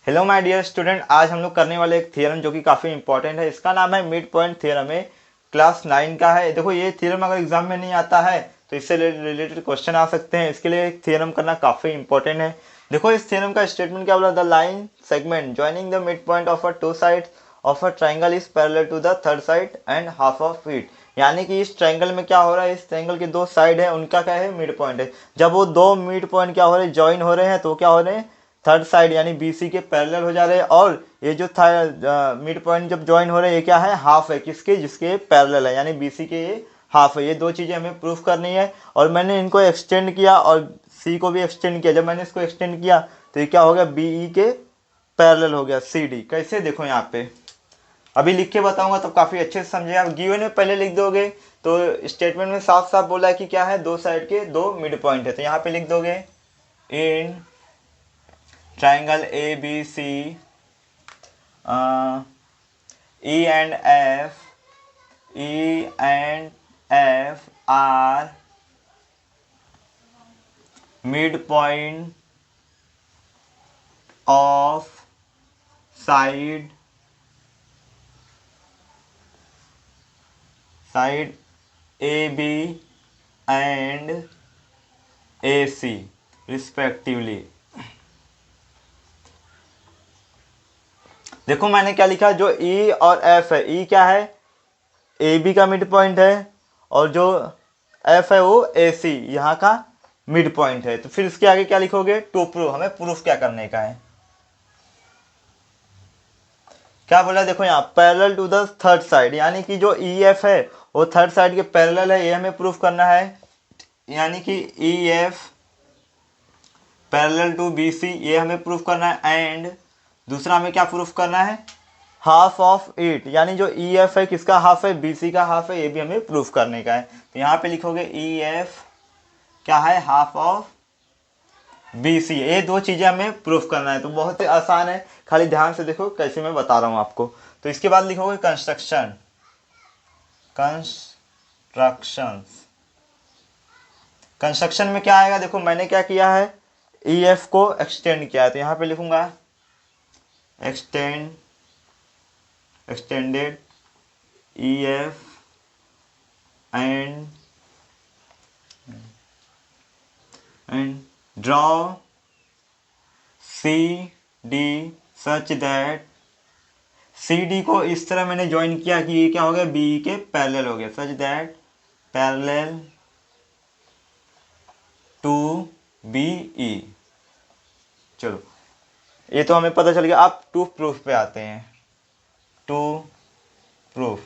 Hello my dear student, आज हम लोग करने वाले एक थ्योरम जो कि काफ़ी इंपॉर्टेंट है। इसका नाम है मिड पॉइंट थ्योरम है, क्लास 9 का है। देखो, ये थ्योरम अगर एग्जाम में नहीं आता है तो इससे रिलेटेड क्वेश्चन आ सकते हैं। इसके लिए थ्योरम करना काफ़ी इंपॉर्टेंट है। देखो, इस थ्योरम का स्टेटमेंट क्या बोला, the line segment joining the mid point of a two sides of a triangle is parallel to the third side and half of it. यानी कि इस ट्राइंगल में क्या हो रहा है, इस ट्राइंगल के दो साइड है, उनका क्या है, मिड पॉइंट है। जब वो दो मिड पॉइंट क्या हो रहे हैं, ज्वाइन हो रहे हैं, तो क्या हो रहे हैं, थर्ड साइड यानी बीसी के पैरेलल हो जा रहे हैं। और ये जो था मिड पॉइंट जब ज्वाइन हो रहे हैं, ये क्या है, हाफ है, किसके, जिसके पैरेलल है, यानी बीसी के ये हाफ है। ये दो चीज़ें हमें प्रूफ करनी है। और मैंने इनको एक्सटेंड किया और सी को भी एक्सटेंड किया। जब मैंने इसको एक्सटेंड किया तो ये क्या हो गया, बीई के पैरेलल हो गया सी डी। कैसे, देखो यहाँ पे अभी लिख के बताऊंगा तो काफ़ी अच्छे से समझेगा। गिवन में पहले लिख दोगे तो स्टेटमेंट में साफ साफ बोला है कि क्या है, दो साइड के दो मिड पॉइंट है, तो यहाँ पे लिख दोगे इन triangle ABC, E and F are midpoint of side AB and AC respectively। देखो मैंने क्या लिखा, जो E और F है, E क्या है, ए बी का मिड पॉइंट है, और जो एफ है वो ए सी यहाँ का मिड पॉइंट है। तो फिर इसके आगे क्या लिखोगे, टू प्रूफ, हमें प्रूफ क्या करने का है। क्या बोला, देखो यहाँ parallel to the third side, यानी कि जो ई एफ है वो थर्ड साइड के पैरेलल है, ये हमें प्रूफ करना है। यानी कि E F parallel to B C, ये हमें प्रूफ करना है। एंड दूसरा हमें क्या प्रूफ करना है, हाफ ऑफ इट, यानी जो ई एफ है किसका हाफ है, बी सी का हाफ है, ये भी हमें प्रूफ करने का है। तो यहाँ पे लिखोगे ई एफ क्या है, हाफ ऑफ बी सी। ये दो चीज़ें हमें प्रूफ करना है। तो बहुत ही आसान है, खाली ध्यान से देखो कैसे मैं बता रहा हूँ आपको। तो इसके बाद लिखोगे कंस्ट्रक्शन, कंस्ट्रक्शंस। कंस्ट्रक्शन में क्या आएगा, देखो मैंने क्या किया है, ई एफ को एक्सटेंड किया है, तो यहाँ पे लिखूंगा extend, extended E F and draw CD such that CD को इस तरह मैंने ज्वाइन किया कि ये क्या हो गया, बी के पैरेलल हो गया, such that parallel to B E. चलो, ये तो हमें पता चल गया। अब टू प्रूफ पे आते हैं। टू प्रूफ,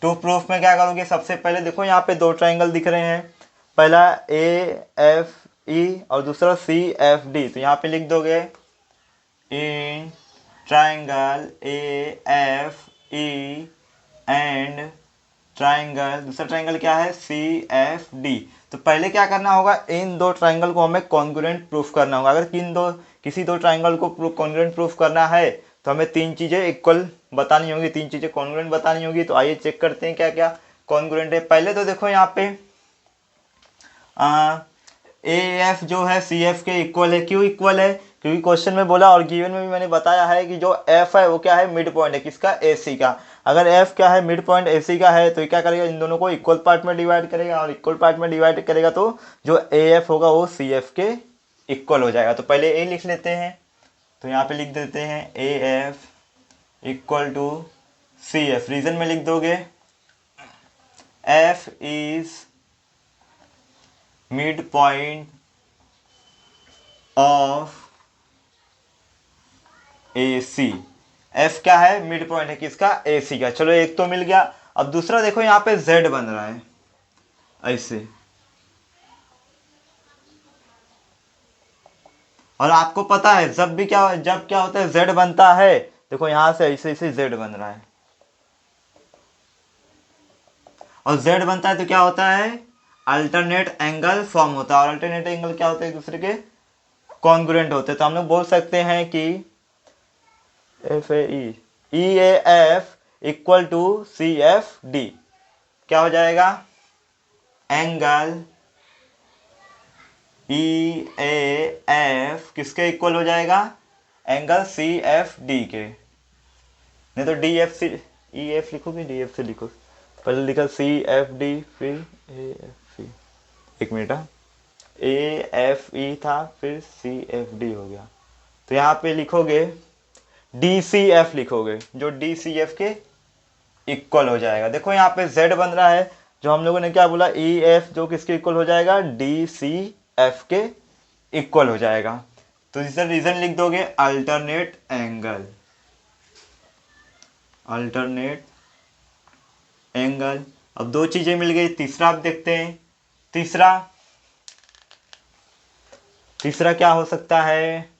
टू प्रूफ में क्या करोगे, सबसे पहले देखो यहाँ पे दो ट्राइंगल दिख रहे हैं, पहला ए एफ ई और दूसरा सी एफ डी। तो यहाँ पे लिख दोगे in triangle A F E and triangle, दूसरा ट्राइंगल क्या है, सी एफ डी। तो पहले क्या करना होगा, इन दो ट्राइंगल को हमें कॉन्ग्रुएंट प्रूफ करना होगा। अगर किसी दो ट्राइंगल को कॉन्ग्रुएंट प्रूफ करना है तो हमें तीन चीज़ें इक्वल बतानी होगी, तीन चीज़ें कॉन्ग्रुएंट बतानी होगी। तो आइए चेक करते हैं क्या क्या कॉन्ग्रुएंट है। पहले तो देखो यहाँ पे ए एफ जो है सी एफ के इक्वल है। क्यों इक्वल है, क्योंकि क्वेश्चन में बोला और गिवन में भी मैंने बताया है कि जो एफ है वो क्या है, मिड पॉइंट है, किसका, ए सी का। अगर एफ क्या है, मिड पॉइंट ए सी का है, तो ये क्या करेगा, इन दोनों को इक्वल पार्ट में डिवाइड करेगा, और इक्वल पार्ट में डिवाइड करेगा तो जो ए एफ होगा वो सी एफ के इक्वल हो जाएगा। तो पहले ए लिख लेते हैं, तो यहाँ पे लिख देते हैं A F equal to C F. Reason में लिख दोगे F is mid point of A C. F क्या है, मिड पॉइंट है, किसका, ए सी का। चलो एक तो मिल गया। अब दूसरा देखो यहाँ पे जेड बन रहा है ऐसे, और आपको पता है जब क्या होता है, जेड बनता है, देखो यहां से ऐसे ऐसे जेड बन रहा है, और जेड बनता है तो क्या होता है, अल्टरनेट एंगल फॉर्म होता है। और अल्टरनेट एंगल क्या होते हैं, एक दूसरे के कॉन्ग्रुएंट होते हैं। तो हम लोग बोल सकते हैं कि F A F equal to C F D. क्या हो जाएगा, एंगल ई ए एफ किसके इक्वल हो जाएगा, एंगल सी एफ डी के, नहीं तो D F C, E F लिखोगे, डी एफ सी लिखो, पहले लिखा सी एफ डी फिर ए एफ सी, एक मिनट, ए एफ ई था फिर सी एफ डी हो गया, तो यहाँ पे लिखोगे डी सी एफ लिखोगे, जो डी सी एफ के इक्वल हो जाएगा। देखो यहाँ पे z बन रहा है, जो हम लोगों ने क्या बोला, ई एफ जो किसके इक्वल हो जाएगा, डी सी एफ के इक्वल हो जाएगा। तो इसका रीजन लिख दोगे अल्टरनेट एंगल, अल्टरनेट एंगल। अब दो चीजें मिल गई, तीसरा आप देखते हैं, तीसरा क्या हो सकता है,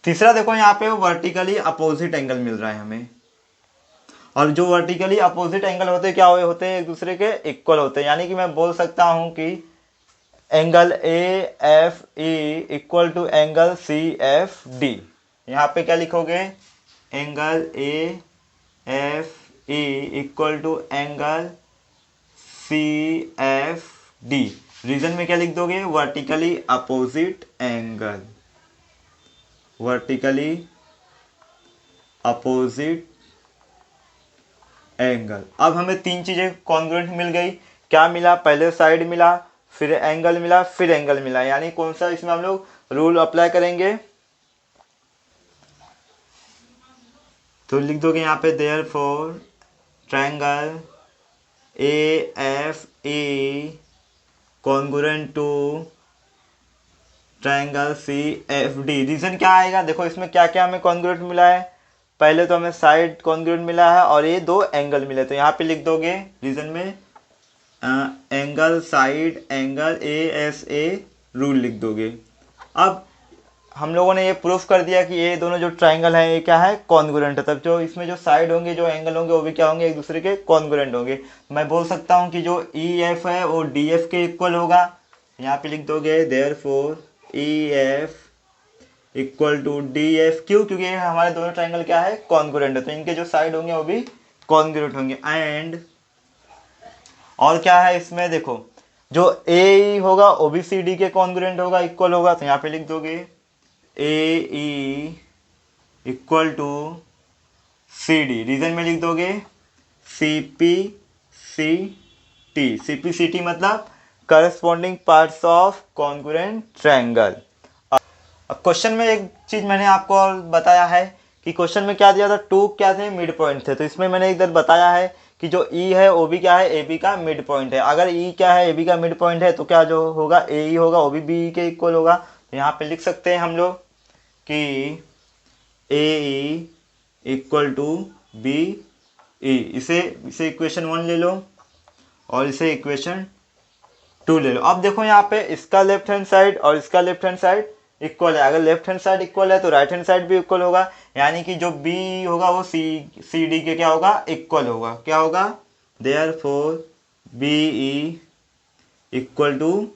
तीसरा देखो यहाँ पे वर्टिकली अपोजिट एंगल मिल रहा है हमें, और जो वर्टिकली अपोजिट एंगल होते हैं क्या होते हैं, एक दूसरे के इक्वल होते हैं। यानी कि मैं बोल सकता हूं कि angle A F E equal to angle C F D. यहाँ पे क्या लिखोगे, angle A F E equal to angle C F D. Reason में क्या लिख दोगे, vertically opposite angle, vertically opposite angle. अब हमें तीन चीजें कॉन्ग्रुएंट मिल गई, क्या मिला, पहले साइड मिला, फिर एंगल मिला, फिर एंगल मिला। यानी कौन सा इसमें हम लोग रूल अप्लाई करेंगे, तो लिख दोगे यहाँ पे therefore triangle A F E congruent to triangle C F D. Reason क्या आएगा, देखो इसमें क्या क्या हमें कॉन्ग्रुएंट मिला है, पहले तो हमें साइड कॉन्ग्रुएंट मिला है और ये दो एंगल मिले, तो यहाँ पे लिख दोगे रीजन में angle side angle A S a rule लिख दोगे। अब हम लोगों ने ये प्रूफ कर दिया कि ये दोनों जो ट्रायंगल है ये क्या है, कॉन्ग्रुएंट है, तब जो इसमें जो साइड होंगे, जो एंगल होंगे, वो भी क्या होंगे, एक दूसरे के कॉन्ग्रुएंट होंगे। मैं बोल सकता हूँ कि जो ई एफ है वो डी एफ के इक्वल होगा, यहाँ पे लिख दोगे therefore E F equal to D F. क्यों, क्योंकि हमारे दोनों ट्रायंगल क्या है, कॉन्ग्रुएंट है, तो इनके जो साइड होंगे वो भी कॉन्ग्रुएंट होंगे। एंड और क्या है इसमें, देखो जो ए होगा ओ बी सी डी के कॉन्ग्रुएंट होगा, इक्वल होगा, तो यहाँ पे लिख दोगे A E equal to C D. Reason में लिख दोगे C P C T. C P C T मतलब corresponding parts of congruent triangle. अब क्वेश्चन में एक चीज मैंने आपको और बताया है कि क्वेश्चन में क्या दिया था, टू क्या थे, मिड पॉइंट थे, तो इसमें मैंने इधर बताया है कि जो ई है ओ बी क्या है, ए बी का मिड पॉइंट है। अगर ई क्या है, ए बी का मिड पॉइंट है, तो क्या जो होगा ए ई होगा, ओ बी बी के इक्वल होगा। तो यहाँ पे लिख सकते हैं हम लोग कि A E equal to B E. इसे इक्वेशन 1 ले लो और इसे इक्वेशन 2 ले लो। अब देखो यहाँ पे इसका लेफ्ट हैंड साइड और इसका लेफ्ट हैंड साइड इक्वल है, अगर लेफ्ट हैंड साइड इक्वल है तो राइट हैंड साइड भी इक्वल होगा। यानी कि जो बी होगा वो सी डी के क्या होगा, इक्वल होगा। क्या होगा, therefore B E equal to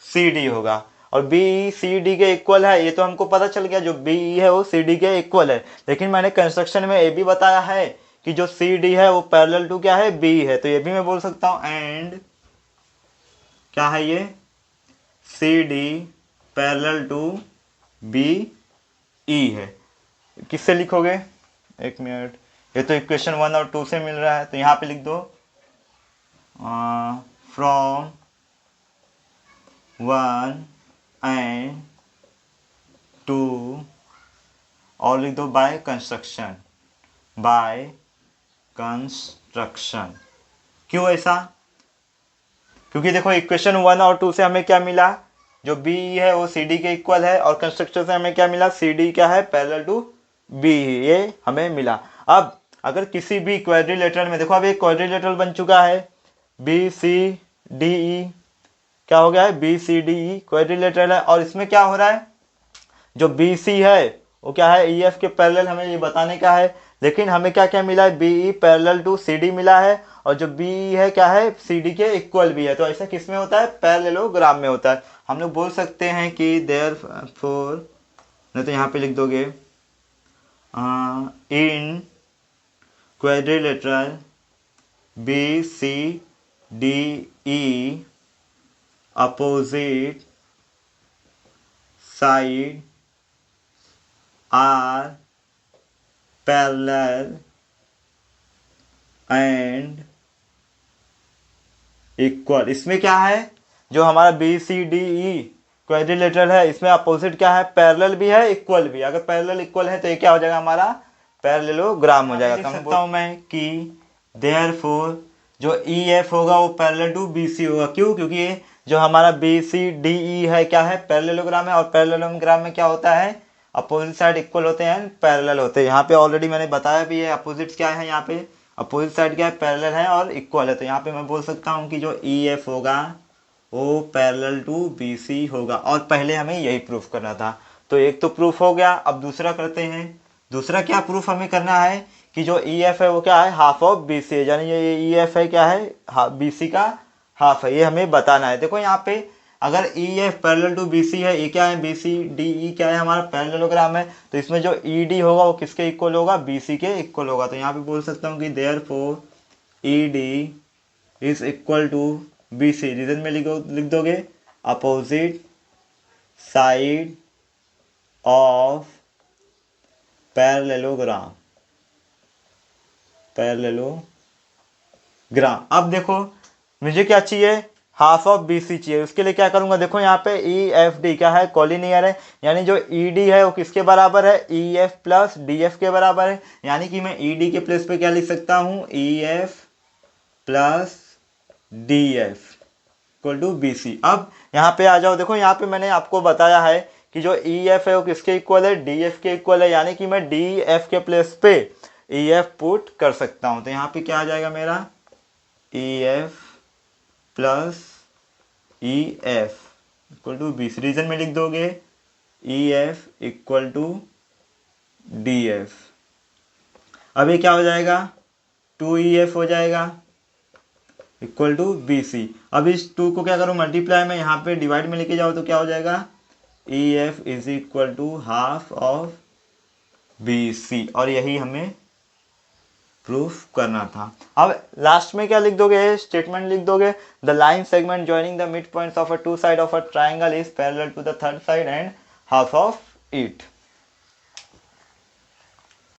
C D होगा। और बी ई सी डी के इक्वल है, ये तो हमको पता चल गया, जो बी ई है वो सी डी के इक्वल है। लेकिन मैंने कंस्ट्रक्शन में ये भी बताया है कि जो सी डी है वो पैरेलल टू क्या है, बी है, तो ये भी मैं बोल सकता हूँ एंड क्या है ये, C D parallel to B E है। किससे लिखोगे, एक मिनट, ये तो इक्वेशन 1 और 2 से मिल रहा है, तो यहाँ पे लिख दो फ्रॉम 1 एंड 2 और लिख दो बाय कंस्ट्रक्शन, बाय कंस्ट्रक्शन। क्यों ऐसा, क्योंकि देखो इक्वेशन 1 और 2 से हमें क्या मिला, जो बी है वो सी डी के इक्वल है, और कंस्ट्रक्शन से हमें क्या मिला, सी डी क्या है, पैरेलल टू बी, ये हमें मिला। अब अगर किसी भी क्वाड्रिलेटरल में, देखो अब एक क्वाड्रिलेटरल बन चुका है, बी सी डी ई, क्या हो गया है, B C D E quadrilateral है। और इसमें क्या हो रहा है, जो बी सी है वो क्या है, ई एफ के पैरेलल, हमें ये बताने का है। लेकिन हमें क्या क्या मिला है, B E parallel to C D मिला है, और जो बी है क्या है, सी डी के इक्वल भी है। तो ऐसा किस में होता है, पैरेललोग्राम में होता है। हम लोग बोल सकते हैं कि देयरफॉर, नहीं तो यहाँ पे लिख दोगे in quadrilateral B C D E opposite side are parallel and equal. इसमें क्या है, जो हमारा B C D E quadrilateral है, इसमें अपोजिट क्या है, पैरेलल भी है इक्वल भी। अगर पैरेलल इक्वल है तो ये क्या हो जाएगा, हमारा पैरेललोग्राम हो जाएगा। लिख सकता हूँ मैं कि देयरफॉर जो ई एफ होगा वो पैरेलल टू बी सी होगा। क्यों, क्योंकि ये जो हमारा बी सी डी ई है क्या है, पैरेललोग्राम है, और पैरेललोग्राम में क्या होता है, अपोजिट साइड इक्वल होते हैं, पैरेलल होते हैं। यहाँ पे ऑलरेडी मैंने बताया भी है अपोजिट क्या है, यहाँ पे अपोजिट साइड क्या है, पैरेलल है और इक्वल है। तो यहाँ पे मैं बोल सकता हूँ कि जो ई एफ होगा वो पैरेलल टू बी सी होगा, और पहले हमें यही प्रूफ करना था। तो एक तो प्रूफ हो गया, अब दूसरा करते हैं। दूसरा क्या प्रूफ हमें करना है कि जो ई एफ है वो क्या है, हाफ ऑफ बी सी है, यानी ये ई एफ है क्या है, बी सी का हाफ है, ये हमें बताना है। देखो यहाँ पे अगर E F parallel to B C है, ये क्या है, बी सी डी ई क्या है, हमारा पैरेललोग्राम है, तो इसमें जो ई डी होगा वो किसके इक्वल होगा, बी सी के इक्वल होगा। तो यहाँ पे बोल सकता हूँ कि therefore E D is equal to B C. Reason में लिख दोगे अपोजिट साइड ऑफ पैरेललोग्राम। अब देखो मुझे क्या चाहिए, हाफ ऑफ बी सी चाहिए। उसके लिए क्या करूंगा, देखो यहाँ पे ई एफ डी क्या है, कॉलिनियर है, यानी जो ई डी है वो किसके बराबर है, ई एफ प्लस डी एफ के बराबर है। यानी कि मैं ई डी के प्लेस पे क्या लिख सकता हूँ, E F plus D F equal to B C. अब यहाँ पे आ जाओ, देखो यहाँ पे मैंने आपको बताया है कि जो ई एफ है वो किसके इक्वल है, डी एफ के इक्वल है, यानी कि मैं डी एफ के प्लेस पे ई एफ पुट कर सकता हूँ। तो यहाँ पे क्या आ जाएगा मेरा, E F plus E F equal to B C. Reason में लिख दोगे E F equal to D F. अब ये क्या हो जाएगा, 2EF हो जाएगा इक्वल टू बी सी। अब इस 2 को क्या करूँ, मल्टीप्लाई में यहाँ पे डिवाइड में लेके जाओ तो क्या हो जाएगा, E F is equal to half of B C. और यही हमें प्रूफ करना था। अब लास्ट में क्या लिख दोगे, स्टेटमेंट लिख दोगे, the line segment joining the mid points of a two side of a triangle is parallel to the third side and half of it.